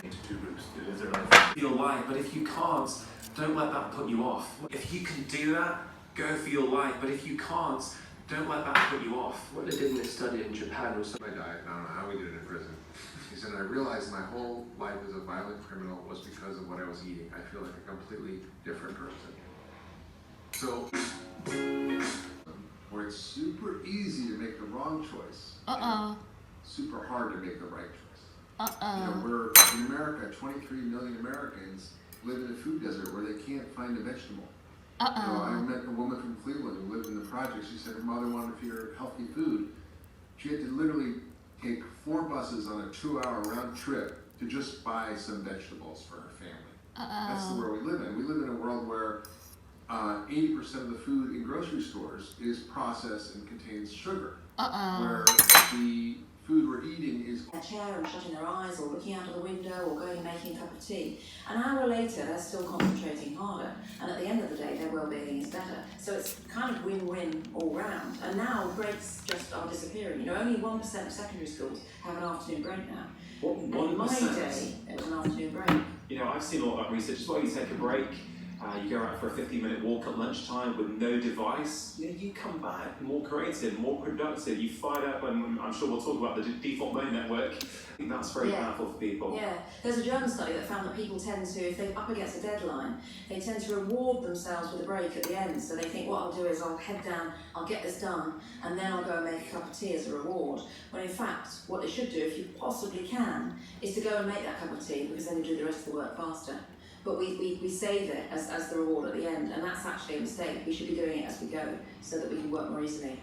into two groups. Feel light, but if you can't, don't let that put you off. If you can do that, go for your life, but if you can't, don't let that put you off. What they did in this study in Japan was my diet, and I don't know how we did it in prison. He said, I realized my whole life as a violent criminal was because of what I was eating. I feel like a completely different person. So, where it's super easy to make the wrong choice, super hard to make the right choice. You know, we're in America, 23 million Americans live in a food desert where they can't find a vegetable. You know, I met a woman from Cleveland who lived in the project. She said her mother wanted to feed her healthy food. She had to literally take 4 buses on a 2-hour round trip to just buy some vegetables for her family. That's the world we live in. We live in a world where 80% of the food in grocery stores is processed and contains sugar. Where the food we're eating is a chair and shutting their eyes or looking out of the window or going and making a cup of tea. An hour later they're still concentrating harder, and at the end of the day their well-being is better. So it's kind of win-win all round. And now breaks just are disappearing. You know, only 1% of secondary schools have an afternoon break now. And in my day it was an afternoon break. You know, I've seen a lot of that research. It's why you take a break. You go out for a 15-minute walk at lunchtime with no device. You know, you come back more creative, more productive. You fired up, and I'm sure we'll talk about the default mode network. I think that's very powerful for people. Yeah, there's a German study that found that people tend to, if they're up against a deadline, they tend to reward themselves with a break at the end. So they think, what I'll do is I'll head down, I'll get this done, and then I'll go and make a cup of tea as a reward. When in fact, what they should do, if you possibly can, is to go and make that cup of tea, because then you do the rest of the work faster. But we save it as the reward at the end, and that's actually a mistake. We should be doing it as we go so that we can work more easily.